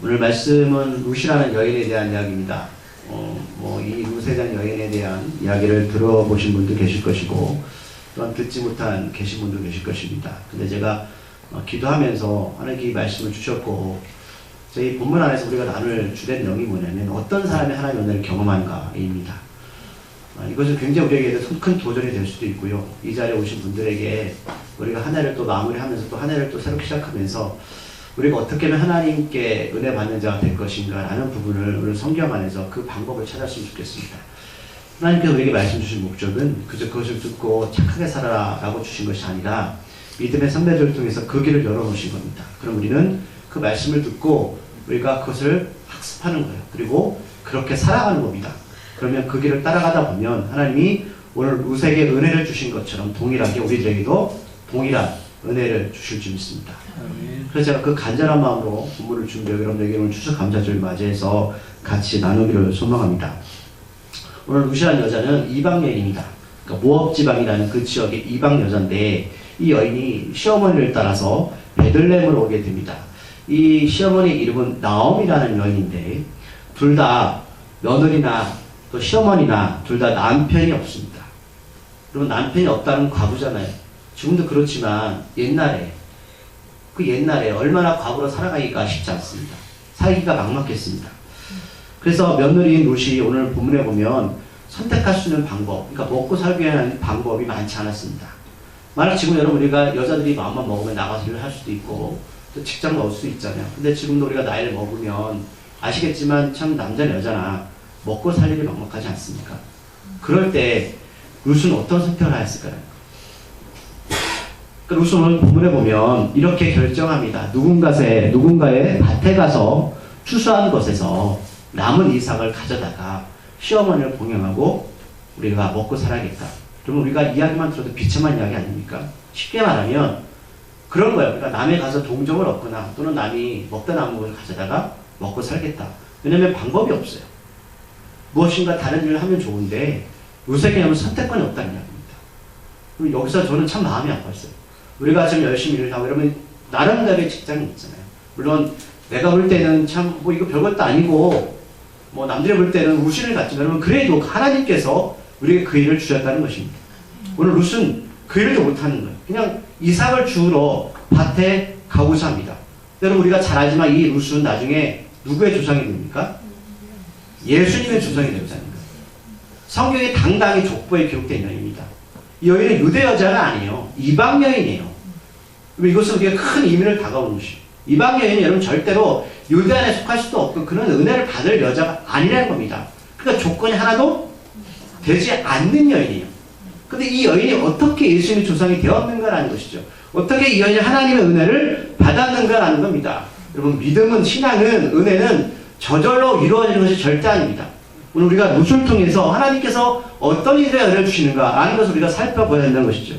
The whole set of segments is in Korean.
오늘 말씀은 룻이라는 여인에 대한 이야기입니다. 이 룻에 대한 여인에 대한 이야기를 들어보신 분도 계실 것이고 또한 듣지 못한 계신 분도 계실 것입니다. 근데 제가 기도하면서 하나님께 이 말씀을 주셨고 저희 본문 안에서 우리가 나눌 주된 내용이 뭐냐면 어떤 사람이 하나님의 은혜를 경험한가입니다. 이것은 굉장히 우리에게 큰 도전이 될 수도 있고요. 이 자리에 오신 분들에게 우리가 한 해를 또 마무리하면서 또 한 해를 또 새롭게 시작하면서 우리가 어떻게 하면 하나님께 은혜 받는 자가 될 것인가 라는 부분을 오늘 성경 안에서 그 방법을 찾았으면 좋겠습니다. 하나님께서 우리에게 말씀 주신 목적은 그저 그것을 듣고 착하게 살아라 라고 주신 것이 아니라 믿음의 선배들을 통해서 그 길을 열어놓으신 겁니다. 그럼 우리는 그 말씀을 듣고 우리가 그것을 학습하는 거예요. 그리고 그렇게 살아가는 겁니다. 그러면 그 길을 따라가다 보면 하나님이 오늘 룻에게 은혜를 주신 것처럼 동일하게 우리들에게도 동일한 은혜를 주실 줄 믿습니다. 그래서 제가 그 간절한 마음으로 본문을 준비하고 여러분들에게 오늘 추수 감사절을 맞이해서 같이 나누기를 소망합니다. 오늘 룻이라는 여자는 이방 여인입니다. 그러니까 모압 지방이라는 그 지역의 이방 여자인데 이 여인이 시어머니를 따라서 베들레헴으로 오게 됩니다. 이 시어머니 이름은 나옴이라는 여인인데 둘 다 며느리나 또 시어머니나 둘 다 남편이 없습니다. 그리고 남편이 없다는 과부잖아요. 지금도 그렇지만 옛날에 얼마나 과부로 살아가기가 쉽지 않습니다. 살기가 막막했습니다. 그래서 며느리인 룻이 오늘 본문에 보면 선택할 수 있는 방법, 그러니까 먹고 살기 위한 방법이 많지 않았습니다. 만약 지금 여러분 우리가 여자들이 마음만 먹으면 나가서 일을 할 수도 있고 또 직장 넣을 수 있잖아요. 근데 지금도 우리가 나이를 먹으면 아시겠지만 참 남자나 여자나 먹고 살 일이 막막하지 않습니까? 그럴 때 룻은 어떤 선택을 하였을까요? 룻은 오늘 본문에 보면 이렇게 결정합니다. 누군가의 밭에 가서 추수한 것에서 남은 이삭을 가져다가 시어머니를 봉양하고 우리가 먹고 살아야겠다. 그러면 우리가 이야기만 들어도 비참한 이야기 아닙니까? 쉽게 말하면 그런 거예요. 그러니까 남에 가서 동정을 얻거나 또는 남이 먹다 남은 것을 가져다가 먹고 살겠다. 왜냐하면 방법이 없어요. 무엇인가 다른 일을 하면 좋은데 룻에게는 선택권이 없다는 이야기입니다. 그리고 여기서 저는 참 마음이 아팠어요. 우리가 지금 열심히 일을 하고 여러분 나름대로의 직장이 있잖아요. 물론 내가 볼 때는 참 이거 별것도 아니고 남들이 볼 때는 우신을 갖지만 여러분 그래도 하나님께서 우리에게 그 일을 주셨다는 것입니다. 오늘 룻은 그 일도 못하는 거예요. 그냥 이삭을 주우러 밭에 가고자 합니다. 여러분 우리가 잘 알지만 이 룻은 나중에 누구의 조상이 됩니까? 예수님의 조상이 되는 거예요. 성경에 당당히 족보에 기록된 여인입니다. 이 여인은 유대 여자가 아니에요. 이방 여인이에요. 이것은 우리가 큰 의미를 다가오는 것이에요. 이방 여인은 여러분 절대로 유대 안에 속할 수도 없고 그런 은혜를 받을 여자가 아니라는 겁니다. 그러니까 조건이 하나도 되지 않는 여인이에요. 근데 이 여인이 어떻게 예수님의 조상이 되었는가라는 것이죠. 어떻게 이 여인이 하나님의 은혜를 받았는가라는 겁니다. 여러분 믿음은 신앙은 은혜는 저절로 이루어지는 것이 절대 아닙니다. 오늘 우리가 룻을 통해서 하나님께서 어떤 일에 은혜를 주시는가라는 것을 우리가 살펴봐야 된다는 것이죠.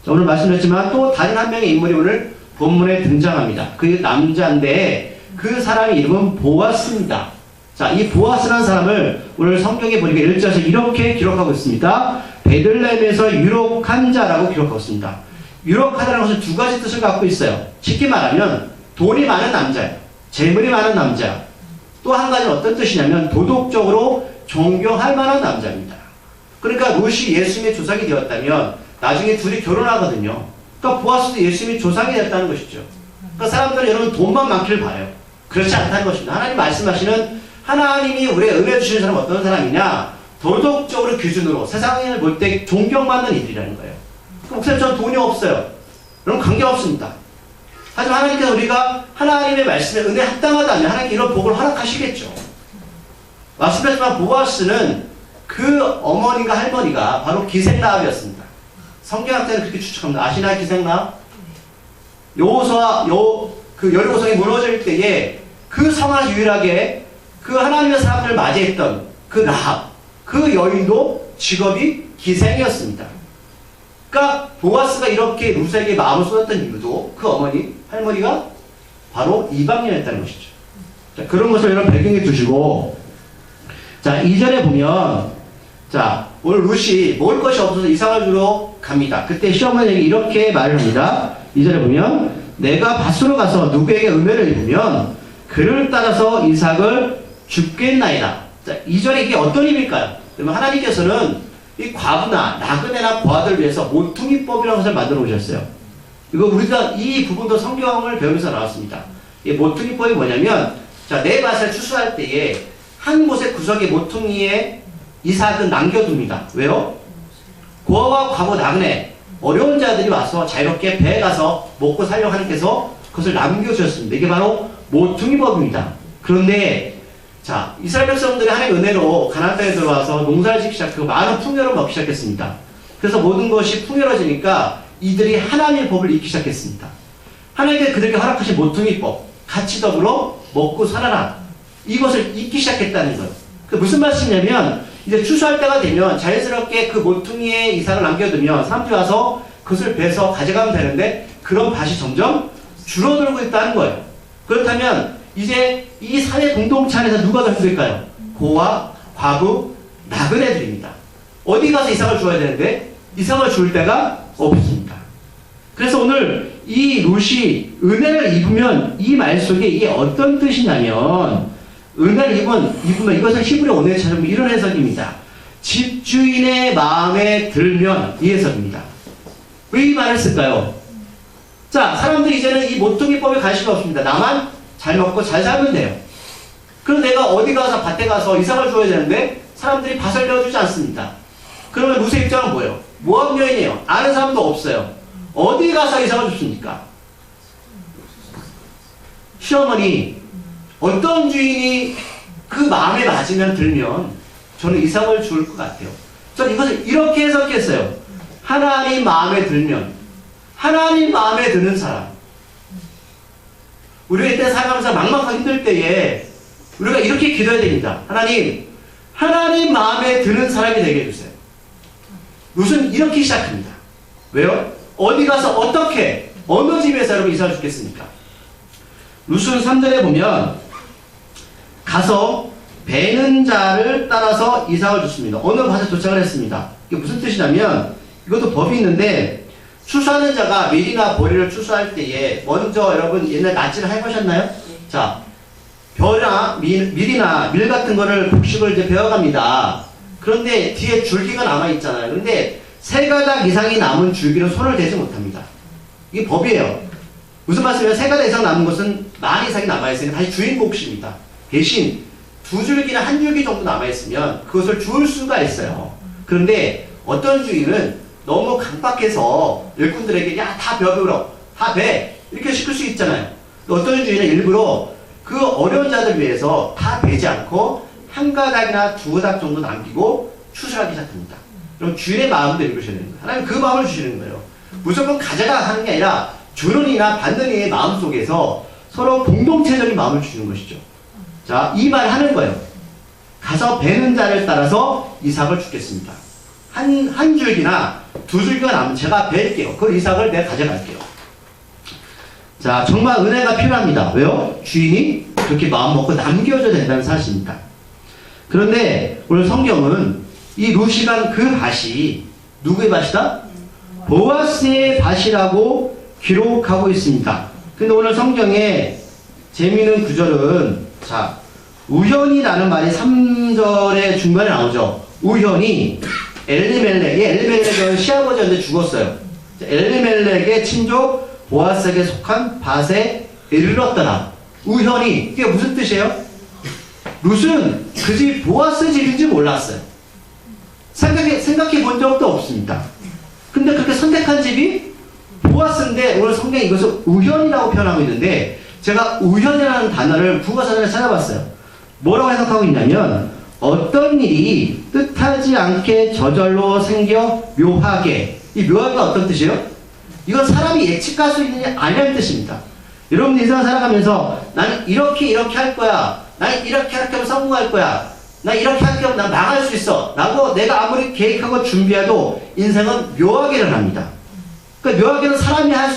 자, 오늘 말씀드렸지만 또 다른 한 명의 인물이 오늘 본문에 등장합니다. 그 남자인데 그 사람의 이름은 보아스입니다. 자, 이 보아스라는 사람을 오늘 성경에 보니까 1절에서 이렇게 기록하고 있습니다. 베들레헴에서 유록한 자라고 기록하고 있습니다. 유록하다는 것은 두 가지 뜻을 갖고 있어요. 쉽게 말하면 돈이 많은 남자예요. 재물이 많은 남자. 또 한 가지는 어떤 뜻이냐면 도덕적으로 존경할 만한 남자입니다. 그러니까 룻이 예수님의 조상이 되었다면 나중에 둘이 결혼하거든요. 그러니까 보아스도 예수님의 조상이 됐다는 것이죠. 그러니까 사람들은 여러분 돈만 많기를 바라요. 그렇지 않다는 것입니다. 하나님 말씀하시는 하나님이 우리의 은혜 주시는 사람은 어떤 사람이냐? 도덕적으로 기준으로 세상을 볼 때 존경받는 이들이라는 거예요. 목사님 저는 돈이 없어요. 여러분 관계없습니다. 하지만 하나님께서 우리가 하나님의 말씀에 은혜에 합당하다면 하나님께 이런 복을 허락하시겠죠. 말씀하지만 보아스는 그 어머니가 할머니가 바로 기생라합이었습니다. 성경학자는 그렇게 추측합니다. 아시나요 기생라합? 여호수아 그 여리고성이 무너질 때에 그 성 안에서 유일하게 그 하나님의 사람들을 맞이했던 그 라합, 그 여인도 직업이 기생이었습니다. 그러니까 보아스가 이렇게 룻에게 마음을 쏟았던 이유도 그 어머니, 할머니가 바로 이방인이었다는 것이죠. 자, 그런 것을 여러분 배경에 두시고 자 2절에 보면 자 오늘 룻이 먹을 것이 없어서 이삭을 주러 갑니다. 그때 시어머니에게 이렇게 말을 합니다. 2절에 보면 내가 밭으로 가서 누구에게 은혜를 입으면 그를 따라서 이삭을 죽겠나이다. 자, 2절에 이게 어떤 의미일까요? 그러면 하나님께서는 이 과부나 나그네나 고아들 위해서 모퉁이법이라는 것을 만들어 오셨어요. 이거 우리가 이 부분도 성경을 배우면서 나왔습니다. 이 모퉁이법이 뭐냐면, 자, 내 밭을 추수할 때에 한 곳의 구석에 모퉁이에 이삭은 남겨둡니다. 왜요? 고아와 과부 나그네 어려운 자들이 와서 자유롭게 배에 가서 먹고 살려고 하나님께서 그것을 남겨주셨습니다. 이게 바로 모퉁이법입니다. 그런데 자, 이스라엘 백성들이 하나님의 은혜로 가나안 땅에 들어와서 농사를 짓기 시작하고 많은 풍요를 먹기 시작했습니다. 그래서 모든 것이 풍요로워지니까 이들이 하나님의 법을 잊기 시작했습니다. 하나님께서 그들에게 허락하신 모퉁이법, 같이 더불어 먹고 살아라, 이것을 잊기 시작했다는 거예요. 그 무슨 말씀이냐면 이제 추수할 때가 되면 자연스럽게 그 모퉁이에 이삭을 남겨두면 사람들이 와서 그것을 베서 가져가면 되는데 그런 밭이 점점 줄어들고 있다는 거예요. 그렇다면 이제 이 사회 공동체 안에서 누가 더 힘들까요? 고아, 과부, 나그네들입니다. 어디 가서 이삭을 주어야 되는데 이삭을 줄 데가 없습니다. 그래서 오늘 이 룻이 은혜를 입으면 이 말 속에 이게 어떤 뜻이냐면, 은혜를 입으면 이것을 히브리 언어에 찾으면 이런 해석입니다. 집주인의 마음에 들면, 이 해석입니다. 왜 이 말을 쓸까요? 자, 사람들이 이제는 이 모퉁이법에 관심이 없습니다. 나만 잘 먹고 잘 살면 돼요. 그럼 내가 어디 가서 밭에 가서 이삭을 줘야 되는데 사람들이 밭을 내어주지 않습니다. 그러면 룻의 입장은 뭐예요? 모압 여인이에요. 아는 사람도 없어요. 어디 가서 이삭을 줍니까? 시어머니, 어떤 주인이 그 마음에 맞으면 들면 저는 이삭을 줄 것 같아요. 저는 이것을 이렇게 해석했어요. 하나님 마음에 들면, 하나님 마음에 드는 사람. 우리가 이때 살아가면서 막막하고 힘들 때에 우리가 이렇게 기도해야 됩니다. 하나님, 하나님 마음에 드는 사람이 되게 해주세요. 룻은 이렇게 시작합니다. 왜요? 어디 가서 어떻게, 어느 집에서 여러분 이삭을 주겠습니까? 룻은 3절에 보면 가서 베는 자를 따라서 이삭을 줬습니다. 어느 밭에 도착을 했습니다. 이게 무슨 뜻이냐면, 이것도 법이 있는데, 추수하는 자가 밀이나 보리를 추수할 때에 먼저 여러분 옛날 낫지를 해보셨나요? 자, 벼나 밀이나 밀 같은 거를 곡식을 이제 베어갑니다. 그런데 뒤에 줄기가 남아있잖아요. 그런데 3가닥 이상이 남은 줄기는 손을 대지 못합니다. 이게 법이에요. 무슨 말씀이에요? 3가닥 이상 남은 것은 만 이상이 남아있으니 다시 주인 몫입니다. 대신 2줄기나 1줄기 정도 남아있으면 그것을 줄 수가 있어요. 그런데 어떤 주인은 너무 강박해서 일꾼들에게 야, 다 베어버려, 다 배, 이렇게 시킬 수 있잖아요. 어떤 주인은 일부러 그 어려운 자들 위해서 다 베지 않고 1가닥이나 2가닥 정도 남기고 추수하기 시작합니다. 그럼 주인의 마음도 읽으셔야 됩니다. 하나님 그 마음을 주시는 거예요. 무조건 가져가 하는 게 아니라 주는 이나 받는 이의 마음 속에서 서로 공동체적인 마음을 주는 것이죠. 자, 이 말 하는 거예요. 가서 베는 자를 따라서 이삭을 주겠습니다. 한 줄기나 2줄기가 남으면 제가 벨게요. 그 이삭을 내가 가져갈게요. 자, 정말 은혜가 필요합니다. 왜요? 주인이 그렇게 마음 먹고 남겨줘야 된다는 사실입니다. 그런데 오늘 성경은 이 룻이 간 그 밭이 누구의 밭이다? 보아스의 밭이라고 기록하고 있습니다. 근데 오늘 성경에 재미있는 구절은, 자, 우연이라는 말이 3절의 중간에 나오죠. 우연히 엘리멜렉은 시아버지였는데 죽었어요. 엘리멜렉의 친족 보아스에게 속한 밭에 이르렀더라. 우연히, 이게 무슨 뜻이에요? 룻은 그 집 보아스 집인지 몰랐어요. 생각해 본 적도 없습니다. 근데 그렇게 선택한 집이 보아스인데 오늘 성경이 이것을 우연이라고 표현하고 있는데, 제가 우연이라는 단어를 국어사전에 찾아봤어요. 뭐라고 해석하고 있냐면, 어떤 일이 뜻하지 않게 저절로 생겨 묘하게. 이 묘하게가 어떤 뜻이에요? 이건 사람이 예측할 수 있느냐 아니라는 뜻입니다. 여러분 인생을 살아가면서 나는 이렇게 할 거야, 나는 이렇게 하면 성공할 거야, 나 이렇게 하면 난 망할 수 있어 라고 내가 아무리 계획하고 준비해도 인생은 묘하게 일어납니다. 그러니까 묘하게는 사람이 할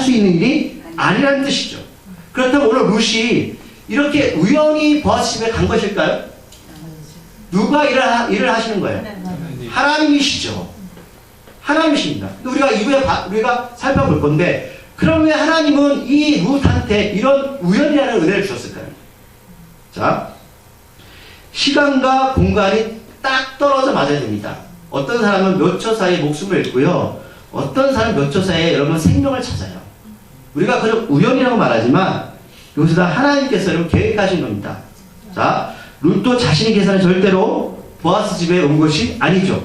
수 있는 일이 아니라는 뜻이죠. 그렇다면 오늘 룻이 이렇게 우연히 보아스 집에 간 것일까요? 누가 일을 하시는 거예요? 하나님이시죠. 하나님이십니다. 근데 우리가 이후에 우리가 살펴볼 건데, 그럼 왜 하나님은 이 룻한테 이런 우연이라는 은혜를 주셨을까요? 자, 시간과 공간이 딱 떨어져 맞아야 됩니다. 어떤 사람은 몇 초 사이에 목숨을 잃고요. 어떤 사람은 몇 초 사이에 여러분 생명을 찾아요. 우리가 그냥 우연이라고 말하지만 여기서 다 하나님께서 여러분 계획하신 겁니다. 자, 룻도 자신이 계산은 절대로 보아스 집에 온 것이 아니죠.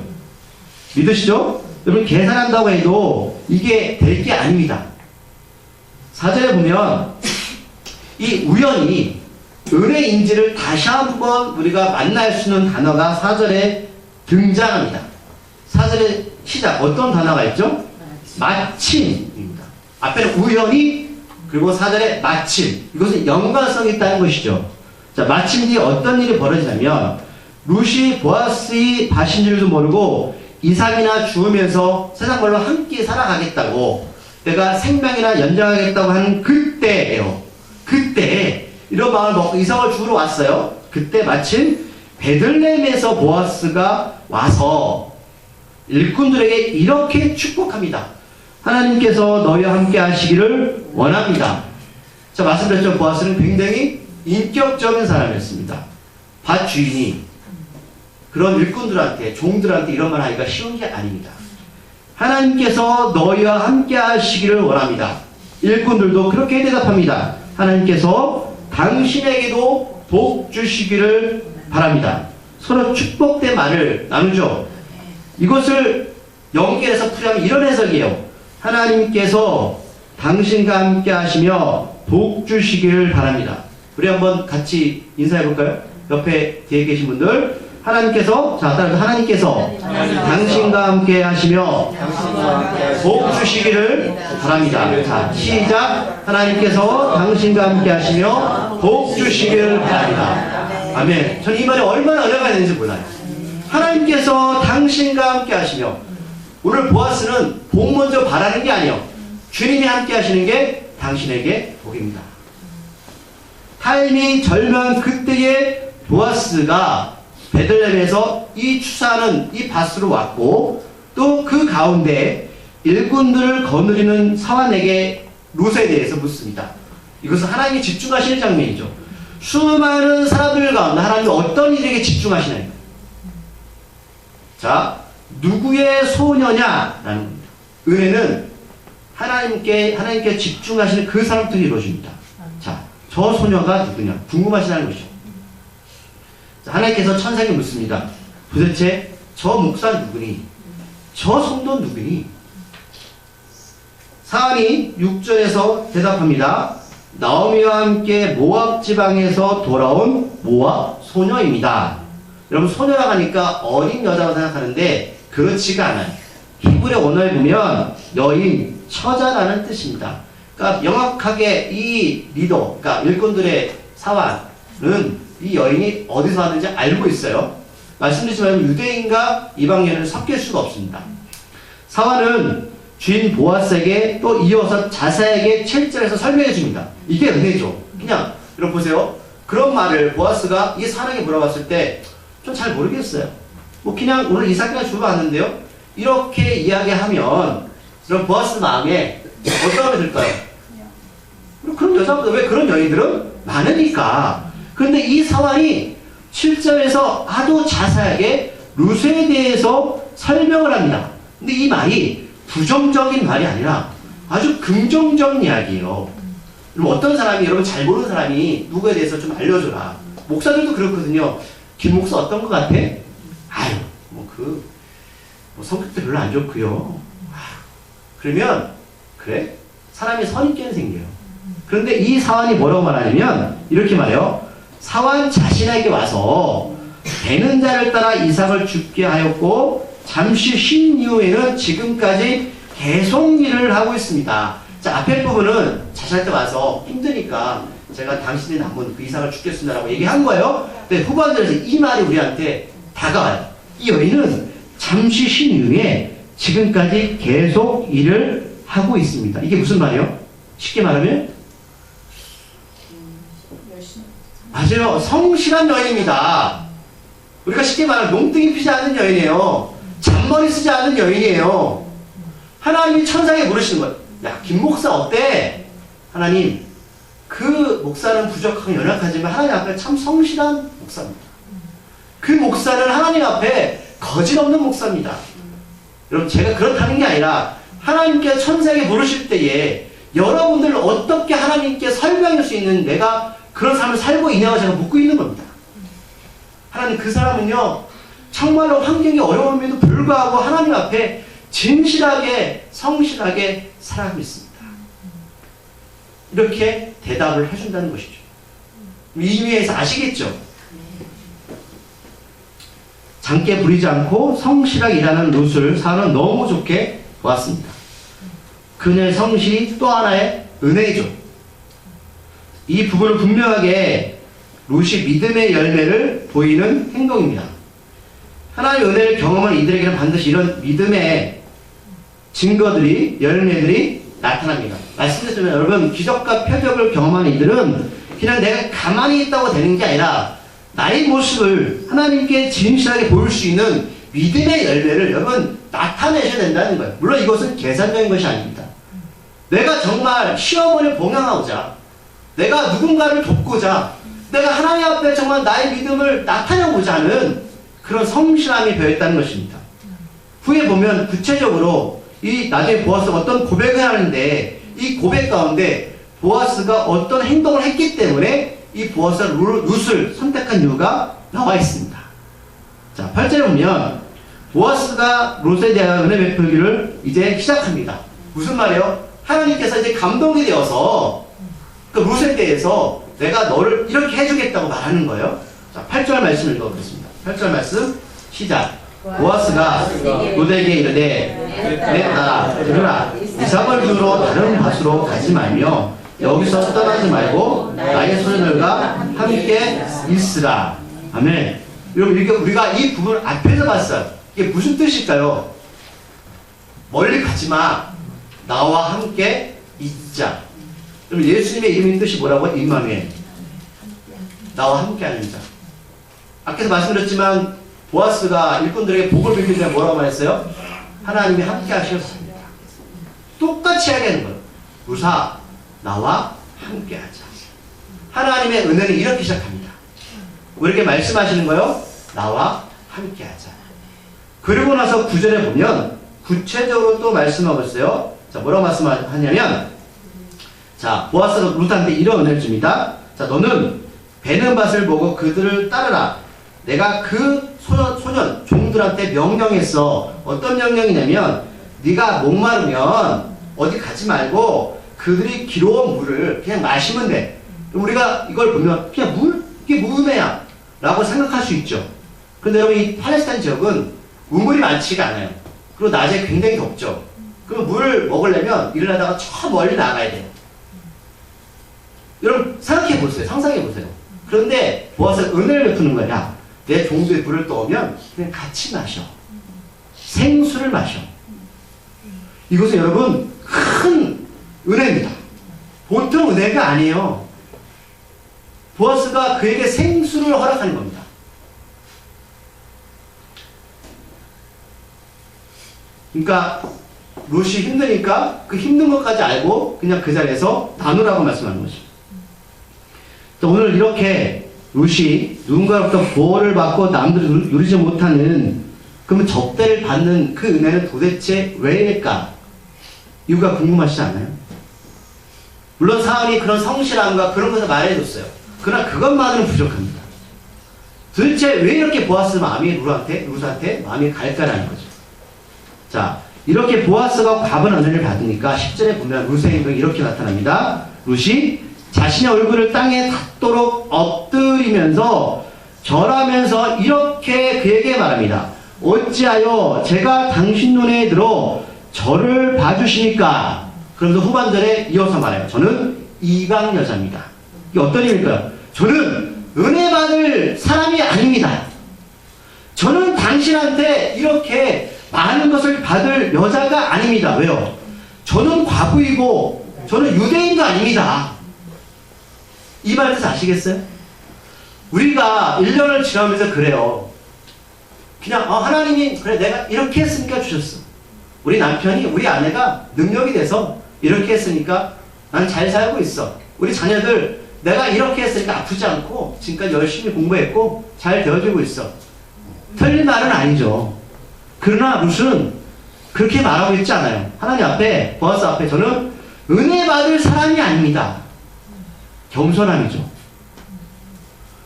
믿으시죠? 여러분 계산한다고 해도 이게 될 게 아닙니다. 4절에 보면 이 우연이 은혜인지를 다시 한번 우리가 만날 수 있는 단어가 4절에 등장합니다. 4절의 시작 어떤 단어가 있죠? 마침입니다. 앞에는 우연히 그리고 4절에 마침 이것은 연관성이 있다는 것이죠. 자, 마침 뒤에 어떤 일이 벌어지냐면 룻이 보아스의 밭인 줄도 모르고 2, 3이나 죽으면서 세상 말로 함께 살아가겠다고 내가 생명이나 연장하겠다고 하는 그때예요. 그때 이런 마음을 먹고 이삭을 주우러 왔어요. 그때 마침 베들레헴에서 보아스가 와서 일꾼들에게 이렇게 축복합니다. 하나님께서 너희와 함께 하시기를 원합니다. 자, 말씀드렸죠. 보아스는 굉장히 인격적인 사람이었습니다. 밭 주인이 그런 일꾼들한테 종들한테 이런 말 하기가 쉬운 게 아닙니다. 하나님께서 너희와 함께 하시기를 원합니다. 일꾼들도 그렇게 대답합니다. 하나님께서 당신에게도 복 주시기를 바랍니다. 서로 축복된 말을 나누죠. 이것을 연결해서 풀이하면 이런 해석이에요. 하나님께서 당신과 함께 하시며 복 주시기를 바랍니다. 우리 한번 같이 인사해 볼까요? 옆에 뒤에 계신 분들 하나님께서 자 따라서 하나님께서 당신과 함께 하시며 복 주시기를 바랍니다. 자 시작. 하나님께서 당신과 함께 하시며 복 주시기를 바랍니다. 아멘. 저는 이 말이 얼마나 은혜가 되는지 몰라요. 하나님께서 당신과 함께 하시며 오늘 보아스는 복 먼저 바라는 게 아니에요. 주님이 함께 하시는 게 당신에게 복입니다. 타임이 절면 그때에 보아스가 베들레헴에서 이 추수하는 이 밭으로 왔고 또 그 가운데 일꾼들을 거느리는 사환에게 룻에 대해서 묻습니다. 이것은 하나님이 집중하시는 장면이죠. 수많은 사람들 가운데 하나님이 어떤 일에게 집중하시나요? 자, 누구의 소녀냐라는 겁니다. 은혜는 하나님께 집중하시는 그 사람들이 이루어집니다. 자, 저 소녀가 누구냐? 궁금하시다는 것이죠. 자, 하나님께서 천사에게 묻습니다. 도대체 저 목사 누구니? 저 성도 누구니? 사안이 6절에서 대답합니다. 나오미와 함께 모압 지방에서 돌아온 모압 소녀입니다. 여러분 소녀라고 하니까 어린 여자라고 생각하는데 그렇지가 않아요. 히브리 언어에 보면 여인, 처자라는 뜻입니다. 그러니까 명확하게 이 리더, 그러니까 일꾼들의 사환은 이 여인이 어디서 왔는지 알고 있어요. 말씀드리지만 유대인과 이방인은 섞일 수가 없습니다. 사환은 주인 보아스에게 또 이어서 자세하게 7절에서 설명해 줍니다. 이게 은혜죠. 그냥 여러분 보세요. 그런 말을 보아스가 이 사람에게 물어봤을 때 좀 잘 모르겠어요. 뭐 그냥 오늘 이삭이나 주러 왔는데요. 이렇게 이야기하면 그럼 보아스 마음에 어떤 마음이 들까요? 그런 여자보다 왜 그런 여인들은 많으니까. 그런데 이 사환이 7절에서 아주 자세하게 룻에 대해서 설명을 합니다. 근데 이 말이 부정적인 말이 아니라 아주 긍정적인 이야기예요. 어떤 사람이 여러분 잘 모르는 사람이 누구에 대해서 좀 알려줘라. 목사들도 그렇거든요. 김 목사 어떤 것 같아? 아유, 성격도 별로 안 좋고요. 그러면 그래? 사람이 선입견이 생겨요. 그런데 이 사환이 뭐라고 말하냐면 이렇게 말해요. 사환 자신에게 와서 되는 자를 따라 이삭을 죽게 하였고 잠시 쉰 이후에는 지금까지 계속 일을 하고 있습니다. 자, 앞에 부분은 자신한테 와서 힘드니까 제가 당신이 남은 그 이삭을 죽겠습니다라고 얘기한 거예요. 근데 후반절에서 이 말이 우리한테 다가와요. 이 여인은 잠시 쉰 이후에 지금까지 계속 일을 하고 있습니다. 이게 무슨 말이에요? 쉽게 말하면 맞아요. 성실한 여인입니다. 우리가 쉽게 말하면 농땡이 피지 않는 여인이에요. 잔머리 쓰지 않는 여인이에요. 하나님이 천사에게 물으시는 거예요. 야, 김 목사 어때? 하나님, 그 목사는 부족하고 연약하지만 하나님 앞에 참 성실한 목사입니다. 그 목사는 하나님 앞에 거짓 없는 목사입니다. 여러분, 제가 그렇다는 게 아니라 하나님께 천사에게 물으실 때에 여러분들 어떻게 하나님께 설명할 수 있는 내가 그런 삶을 살고 있냐고 제가 묻고 있는 겁니다. 하나님, 그 사람은요 정말로 환경이 어려움에도 불구하고 하나님 앞에 진실하게 성실하게 살아가고 있습니다. 이렇게 대답을 해준다는 것이죠. 이 의미에서 아시겠죠? 장께 부리지 않고 성실하게 일하는 룻을 사는 너무 좋게 보았습니다. 그녀의 성실이 또 하나의 은혜이죠. 이 부분은 분명하게 룻이 믿음의 열매를 보이는 행동입니다. 하나님의 은혜를 경험한 이들에게는 반드시 이런 믿음의 증거들이, 열매들이 나타납니다. 말씀드렸지만 여러분, 기적과 표적을 경험한 이들은 그냥 내가 가만히 있다고 되는 게 아니라 나의 모습을 하나님께 진실하게 보일 수 있는 믿음의 열매를 여러분 나타내셔야 된다는 거예요. 물론 이것은 계산적인 것이 아닙니다. 내가 정말 시어머니를 봉양하고자, 내가 누군가를 돕고자, 내가 하나님 앞에 정말 나의 믿음을 나타내고자 하는 그런 성실함이 배어있다는 것입니다. 후에 보면 구체적으로 이 나중에 보아스가 어떤 고백을 하는데 이 고백 가운데 보아스가 어떤 행동을 했기 때문에 이 보아스가 룻을 선택한 이유가 나와 있습니다. 자, 8절에 보면 보아스가 룻에 대한 은혜 베풀기를 이제 시작합니다. 무슨 말이에요? 하나님께서 이제 감동이 되어서 그 룻에 대해서 내가 너를 이렇게 해주겠다고 말하는 거예요. 자, 8절 말씀을 읽어보겠습니다. 8절 말씀 시작. 보아스가 룻에게 이르되 내 딸아 들으라, 이삭을 두러 다른 밭으로 가지 말며 여기서 떠나지 말고 나의 소녀들과 함께 있으라. 아멘. 여러분, 이렇게 우리가 이 부분을 앞에서 봤어요. 이게 무슨 뜻일까요? 멀리 가지 마. 나와 함께 있자. 여러분, 예수님의 이름의 뜻이 뭐라고? 임마누엘. 나와 함께 하는 자. 앞에서 말씀드렸지만 보아스가 일꾼들에게 복을 빌릴 때 뭐라고 말했어요? 하나님이 함께 하셨습니다. 똑같이 하게 하는 거예요. 무사, 나와 함께 하자. 하나님의 은혜는 이렇게 시작합니다. 왜 이렇게 말씀하시는 거예요? 나와 함께 하자. 그리고 나서 9절에 보면 구체적으로 또 말씀하고 있어요. 자, 뭐라고 말씀하냐면, 자, 보아스가 룻한테 이런 은혜를 줍니다. 자, 너는 베는 밭을 보고 그들을 따르라. 내가 그 소년 종들한테 명령했어. 어떤 명령이냐면, 네가 목마르면 어디 가지 말고 그들이 길어온 물을 그냥 마시면 돼. 우리가 이걸 보면 그냥 물? 이게 무음해야 라고 생각할 수 있죠. 그런데 여러분, 이 팔레스타인 지역은 우물이 많지가 않아요. 그리고 낮에 굉장히 덥죠. 그럼 물을 먹으려면 일어나다가 저 멀리 나가야 돼요. 여러분 생각해 보세요. 상상해 보세요. 그런데 보아스가 은혜를 베푸는 거야. 야, 내 종두에 물을 떠오면 그냥 같이 마셔. 생수를 마셔. 이것은 여러분 큰 은혜입니다. 보통 은혜가 아니에요. 보아스가 그에게 생수를 허락하는 겁니다. 그러니까 룻이 힘드니까 그 힘든 것까지 알고 그냥 그 자리에서 나누라고 말씀하는 거죠. 오늘 이렇게 룻이 누군가로부터 보호를 받고 남들이 누리지 못하는, 그러면 적대를 받는 그 은혜는 도대체 왜일까? 이유가 궁금하시지 않아요? 물론 사울이 그런 성실함과 그런 것을 말해줬어요. 그러나 그것만으로는 부족합니다. 도대체 왜 이렇게 보아스 마음이 룻한테 마음이 갈까라는 거죠. 자, 이렇게 보아스가 과분한 은혜를 받으니까 10절에 보면 룻의 행동이 이렇게 나타납니다. 룻이 자신의 얼굴을 땅에 닿도록 엎드리면서 절하면서 이렇게 그에게 말합니다. 어찌하여 제가 당신 눈에 들어 저를 봐주시니까? 그러면서 후반절에 이어서 말해요. 저는 이방 여자입니다. 이게 어떤 의미일까요? 저는 은혜 받을 사람이 아닙니다. 저는 당신한테 이렇게 많은 것을 받을 여자가 아닙니다. 왜요? 저는 과부이고 저는 유대인도 아닙니다. 이 말 뜻 아시겠어요? 우리가 1년을 지나면서 그래요. 그냥 하나님이 그래 내가 이렇게 했으니까 주셨어. 우리 남편이, 우리 아내가 능력이 돼서 이렇게 했으니까 난 잘 살고 있어. 우리 자녀들 내가 이렇게 했으니까 아프지 않고 지금까지 열심히 공부했고 잘 되어주고 있어. 틀린 말은 아니죠. 그러나 룻은 그렇게 말하고 있지 않아요. 하나님 앞에, 보아스 앞에 저는 은혜 받을 사람이 아닙니다. 겸손함이죠.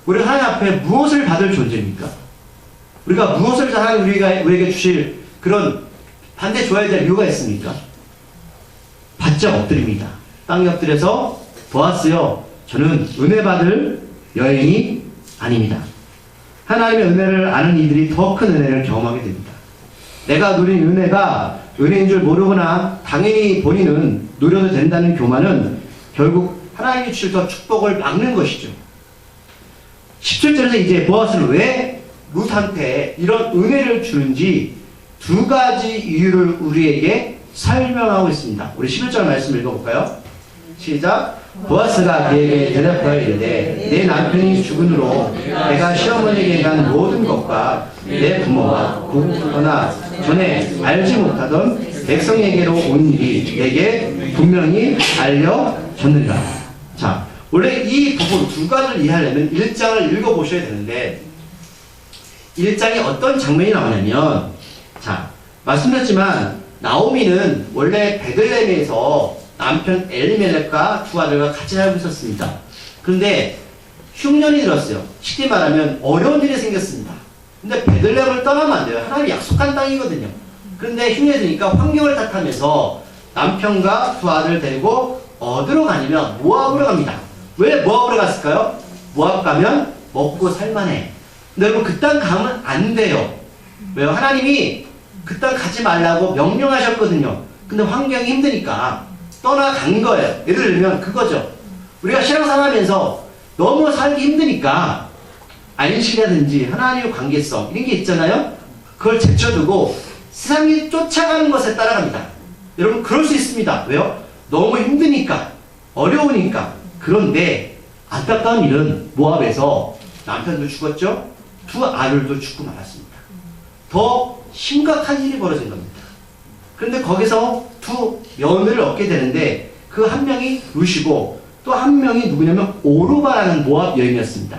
우리 하나님 앞에 무엇을 받을 존재입니까? 우리가 무엇을 하나님 우리에게 주실 그런 반대 줘야 될 이유가 있습니까? 바짝 엎드립니다. 땅에 엎드려서 보아스요, 저는 은혜 받을 여인이 아닙니다. 하나님의 은혜를 아는 이들이 더 큰 은혜를 경험하게 됩니다. 내가 누린 은혜가 은혜인 줄 모르거나 당연히 본인은 누려도 된다는 교만은 결국 하나님이 주실 더 축복을 막는 것이죠. 17절에서 이제 보아스는 왜 룻한테 이런 은혜를 주는지 두 가지 이유를 우리에게 설명하고 있습니다. 우리 11절 말씀 읽어볼까요? 시작. 보아스가 그에게 대답하여 이르되 내 남편이 죽은 후로 내가 시어머니에게 간 모든 것과 내 부모와 그러나 전에 알지 못하던 백성에게로 온 일이 내게 분명히 알려졌느니라. 자, 원래 이 부분 두 가지를 이해하려면 1장을 읽어보셔야 되는데 1장에 어떤 장면이 나오냐면, 자, 말씀드렸지만 나오미는 원래 베들레헴에서 남편 엘리멜렉과 두 아들과 같이 살고 있었습니다. 그런데 흉년이 들었어요. 쉽게 말하면 어려운 일이 생겼습니다. 근데 베들레헴을 떠나면 안 돼요. 하나님이 약속한 땅이거든요. 그런데 흉년이 드니까 환경을 탓하면서 남편과 두 아들을 데리고 어디로 가냐면 모압으로 갑니다. 왜 모압으로 갔을까요? 모압 가면 먹고 살만해. 근데 여러분 그 땅 가면 안 돼요. 왜요? 하나님이 그 땅 가지 말라고 명령하셨거든요. 근데 환경이 힘드니까 떠나간 거예요. 예를 들면 그거죠. 우리가 신앙생활하면서 너무 살기 힘드니까 안식이라든지 하나님의 관계성 이런 게 있잖아요. 그걸 제쳐두고 세상이 쫓아가는 것에 따라갑니다. 여러분 그럴 수 있습니다. 왜요? 너무 힘드니까, 어려우니까. 그런데 안타까운 일은 모압에서 남편도 죽었죠. 두 아들도 죽고 말았습니다. 더 심각한 일이 벌어진 겁니다. 그런데 거기서 두 며느리를 얻게 되는데 그 한 명이 룻이고 또 한 명이 누구냐면 오르바라는 모압 여인이었습니다.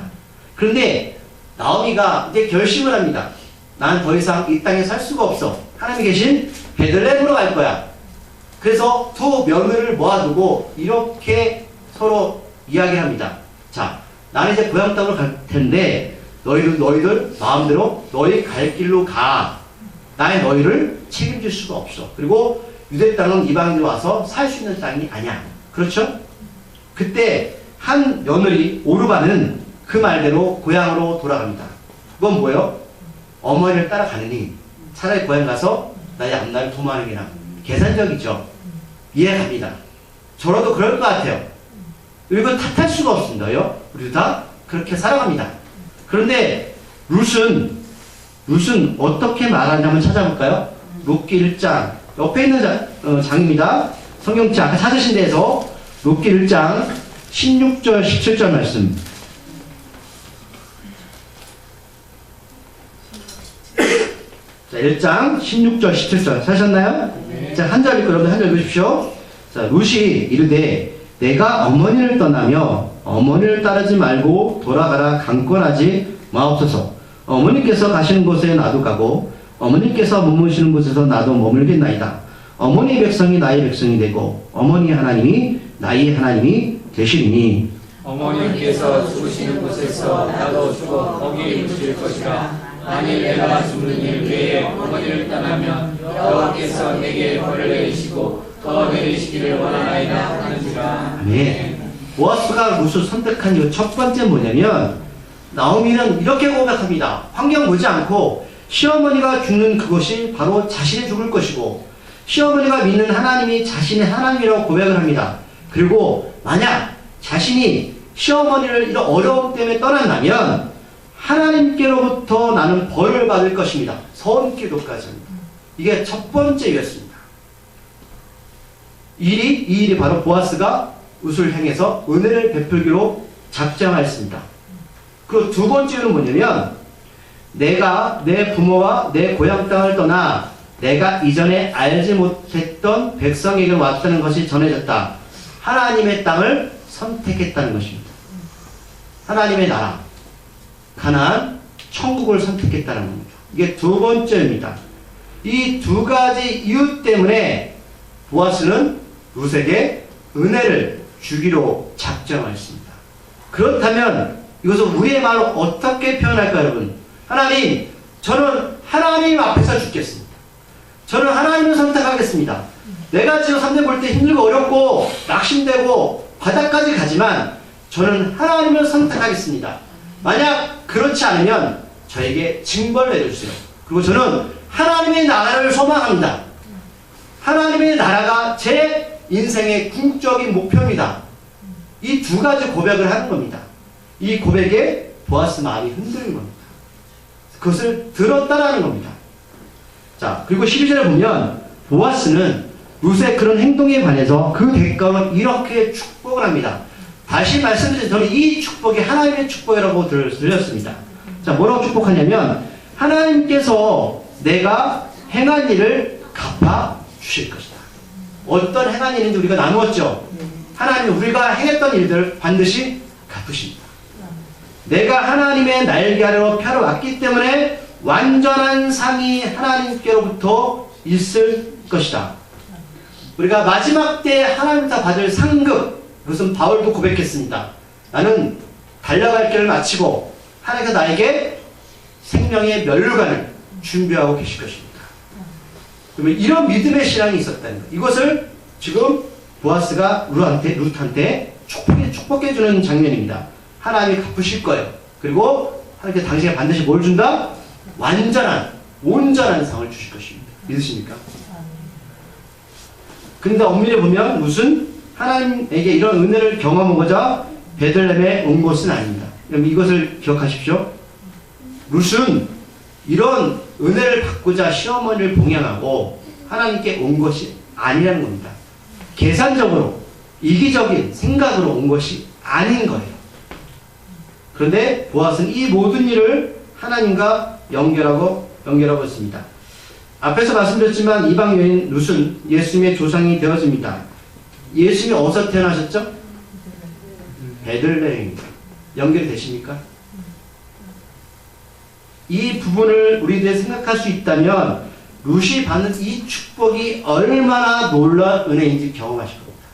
그런데 나오미가 이제 결심을 합니다. 난 더 이상 이 땅에 살 수가 없어. 하나님이 계신 베들레헴으로 갈 거야. 그래서 두 며느리를 모아두고 이렇게 서로 이야기를 합니다. 자, 나는 이제 고향 땅으로 갈 텐데 너희들 마음대로 너희 갈 길로 가. 나의 너희를 책임질 수가 없어. 그리고 유대 땅은 이방인들이 와서 살 수 있는 땅이 아니야. 그렇죠? 그때 한 며느리 오르바는 그 말대로 고향으로 돌아갑니다. 그건 뭐예요? 어머니를 따라가느니 차라리 고향 가서 나의 앞날을 도모하는 게 나아. 계산적이죠. 이해갑니다. 저라도 그럴 것 같아요. 이건 탓할 수가 없습니다요. 우리도 다 그렇게 살아갑니다. 그런데 룻은 어떻게 말하는지 한번 찾아볼까요? 룻기 1장 옆에 있는 장입니다. 성경책 아까 찾으신 데에서 룻기 1장 16절 17절 말씀. 자, 1장 16절 17절 찾으셨나요? 네. 자, 한 절 읽고 여러분 한 절 읽으십시오. 자, 룻이 이르되 내가 어머니를 떠나며 어머니를 따르지 말고 돌아가라 강권하지 마옵소서. 어머니께서 가시는 곳에 나도 가고 어머니께서 머무시는 곳에서 나도 머물겠나이다. 어머니의 백성이 나의 백성이 되고 어머니 하나님이 나의 하나님이 되시리니 어머니께서 죽으시는 곳에서 나도 죽어 거기에 묻힐 것이라. 만일 내가 죽는 일 외에 어머니를 떠나면 여호와께서 내게 벌을 내리시고 더 내리시기를 원하나이다 하는지라. 아멘. 보아스가 룻을 선택한 이유 첫 번째 뭐냐면 나오미는 이렇게 고백합니다. 환경 보지 않고 시어머니가 죽는 그것이 바로 자신이 죽을 것이고 시어머니가 믿는 하나님이 자신의 하나님이라고 고백을 합니다. 그리고 만약 자신이 시어머니를 이런 어려움 때문에 떠난다면 하나님께로부터 나는 벌을 받을 것입니다. 선기도까지 합니다. 이게 첫 번째 이유였습니다. 이 일이 바로 보아스가 룻을 향해서 은혜를 베풀기로 작정하였습니다. 그리고 두 번째는 뭐냐면 내가 내 부모와 내 고향 땅을 떠나 내가 이전에 알지 못했던 백성에게 왔다는 것이 전해졌다. 하나님의 땅을 선택했다는 것입니다. 하나님의 나라, 가나안, 천국을 선택했다는 겁니다. 이게 두 번째입니다. 이 두 가지 이유 때문에 보아스는 룻에게 은혜를 주기로 작정하였습니다. 그렇다면 이것을 우리의 말로 어떻게 표현할까요, 여러분? 하나님, 저는 하나님 앞에서 죽겠습니다. 저는 하나님을 선택하겠습니다. 내가 지금 삶을 볼 때 힘들고 어렵고 낙심되고 바닥까지 가지만 저는 하나님을 선택하겠습니다. 만약 그렇지 않으면 저에게 징벌을 내려주세요. 그리고 저는 하나님의 나라를 소망합니다. 하나님의 나라가 제 인생의 궁극적인 목표입니다. 이 두 가지 고백을 하는 겁니다. 이 고백에 보아스 마음이 흔들린 겁니다. 그것을 들었다라는 겁니다. 자, 그리고 12절에 보면 보아스는 룻의 그런 행동에 관해서 그 대가로 이렇게 축복을 합니다. 다시 말씀드린 저는 이 축복이 하나님의 축복이라고 들렸습니다. 자, 뭐라고 축복하냐면 하나님께서 내가 행한 일을 갚아 주실 것이다. 어떤 행한 일인지 우리가 나누었죠. 하나님 우리가 행했던 일들 반드시 갚으십니다. 내가 하나님의 날개 아래로 펴려왔기 때문에 완전한 상이 하나님께로부터 있을 것이다. 우리가 마지막 때 하나님부터 받을 상급, 그것은 바울도 고백했습니다. 나는 달려갈 길을 마치고 하나님께서 나에게 생명의 멸류관을 준비하고 계실 것입니다. 그러면 이런 믿음의 신앙이 있었다는 거예요. 이것을 지금 보아스가 룻한테 축복해 주는 장면입니다. 하나님이 갚으실 거예요. 그리고 하나님께 당신에게 반드시 뭘 준다? 완전한, 온전한 상을 주실 것입니다. 믿으십니까? 그런데 엄밀히 보면 룻은 하나님에게 이런 은혜를 경험하고자 베들레헴에 온 것은 아닙니다. 여러분 이것을 기억하십시오. 룻은 이런 은혜를 받고자 시어머니를 봉양하고 하나님께 온 것이 아니라는 겁니다. 계산적으로 이기적인 생각으로 온 것이 아닌 거예요. 그런데 보아스는 이 모든 일을 하나님과 연결하고 있습니다. 앞에서 말씀드렸지만 이방 여인 룻은 예수님의 조상이 되어집니다. 예수님이 어디서 태어나셨죠? 베들레헴입니다. 연결이 되십니까? 이 부분을 우리들이 생각할 수 있다면 룻이 받는 이 축복이 얼마나 놀라운 은혜인지 경험하실 겁니다.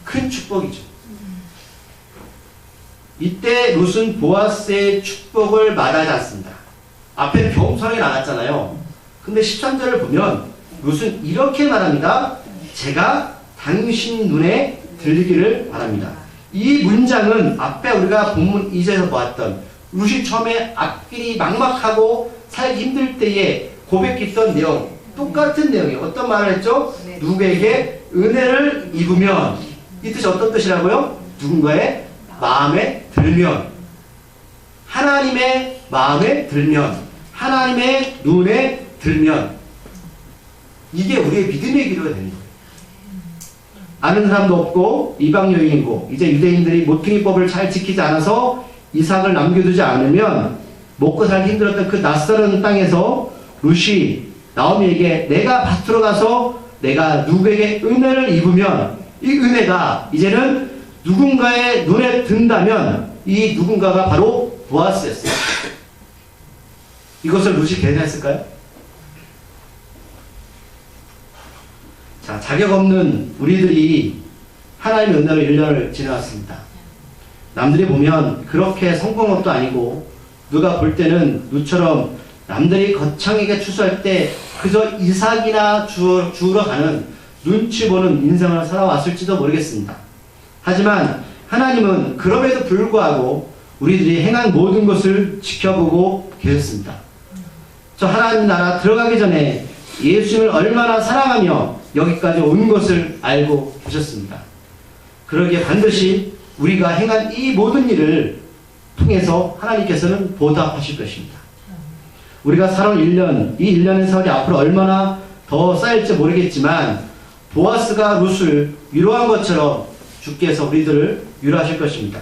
큰 축복이죠. 이때 룻은 보아스의 축복을 말하지 않습니다. 앞에 겸손하게 나갔잖아요. 근데 13절을 보면 룻은 이렇게 말합니다. 제가 당신 눈에 들리기를 바랍니다. 이 문장은 앞에 우리가 본문 2절에서 보았던 룻이 처음에 앞길이 막막하고 살기 힘들 때에 고백했던 내용, 똑같은 내용이에요. 어떤 말을 했죠? 네. 누구에게 은혜를 입으면, 이 뜻이 어떤 뜻이라고요? 누군가의 마음에 들면, 하나님의 마음에 들면, 하나님의 눈에 들면, 이게 우리의 믿음의 기도가 되는 거예요. 아는 사람도 없고 이방 여인이고 이제 유대인들이 모퉁이법을 잘 지키지 않아서 이삭을 남겨두지 않으면 먹고 살기 힘들었던 그 낯설은 땅에서 룻이 나오미에게 내가 밭으로 가서 내가 누구에게 은혜를 입으면 이 은혜가 이제는 누군가의 눈에 든다면 이 누군가가 바로 보아스였어요. 이것을 룻이 계산했을까요? 자, 자격 없는 우리들이 하나님의 은혜로 1년을 지나왔습니다. 남들이 보면 그렇게 성공한 것도 아니고 누가 볼 때는 룻처럼 남들이 거창하게 추수할 때 그저 이삭이나 주우러 가는 눈치 보는 인생을 살아왔을지도 모르겠습니다. 하지만 하나님은 그럼에도 불구하고 우리들이 행한 모든 것을 지켜보고 계셨습니다. 저 하나님 나라 들어가기 전에 예수님을 얼마나 사랑하며 여기까지 온 것을 알고 계셨습니다. 그러기에 반드시 우리가 행한 이 모든 일을 통해서 하나님께서는 보답하실 것입니다. 우리가 살아온 1년, 이 1년의 세월이 앞으로 얼마나 더 쌓일지 모르겠지만 보아스가 룻을 위로한 것처럼 주께서 우리들을 위로하실 것입니다.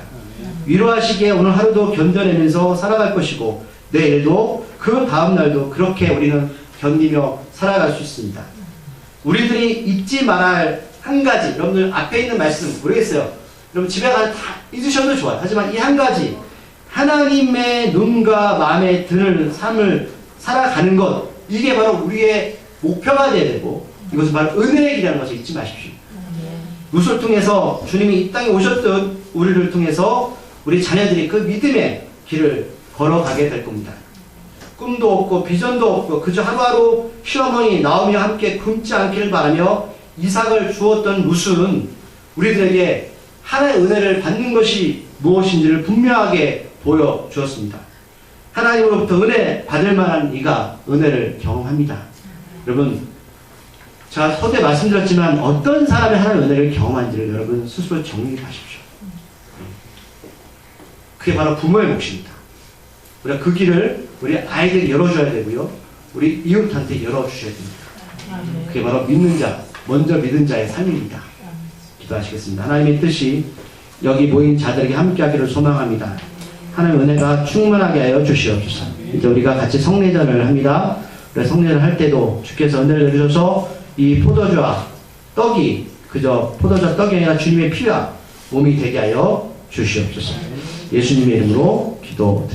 위로하시기에 오늘 하루도 견뎌내면서 살아갈 것이고 내일도 그 다음 날도 그렇게 우리는 견디며 살아갈 수 있습니다. 우리들이 잊지 말아야 할 한 가지, 여러분들 앞에 있는 말씀 모르겠어요. 여러분 집에 가서 다 잊으셔도 좋아요. 하지만 이 한 가지, 하나님의 눈과 마음에 드는 삶을 살아가는 것, 이게 바로 우리의 목표가 되어야 되고, 이것은 바로 은혜의 길이라는 것을 잊지 마십시오. 룻을 통해서 주님이 이 땅에 오셨던 우리를 통해서 우리 자녀들이 그 믿음의 길을 걸어가게 될 겁니다. 꿈도 없고 비전도 없고 그저 하루하루 시어머니 나오미와 함께 굶지 않기를 바라며 이삭을 주었던 룻은 우리들에게 하나님의 은혜를 받는 것이 무엇인지를 분명하게 보여주었습니다. 하나님으로부터 은혜 받을 만한 이가 은혜를 경험합니다. 여러분, 제가 서두에 말씀드렸지만 어떤 사람이 하나님의 은혜를 경험한지를 여러분 스스로 정리하십시오. 그게 바로 부모의 몫입니다. 우리가 그 길을 우리 아이들에게 열어줘야 되고요. 우리 이웃한테 열어주셔야 됩니다. 그게 바로 믿는 자, 먼저 믿은 자의 삶입니다. 기도하시겠습니다. 하나님의 뜻이 여기 모인 자들에게 함께하기를 소망합니다. 하나님의 은혜가 충만하게 하여 주시옵소서. 이제 우리가 같이 성례전을 합니다. 우리 성례를 할 때도 주께서 은혜를 내주셔서 이 포도주와 떡이 그저 포도주와 떡이 아니라 주님의 피와 몸이 되게 하여 주시옵소서. 예수님의 이름으로 기도드립니다.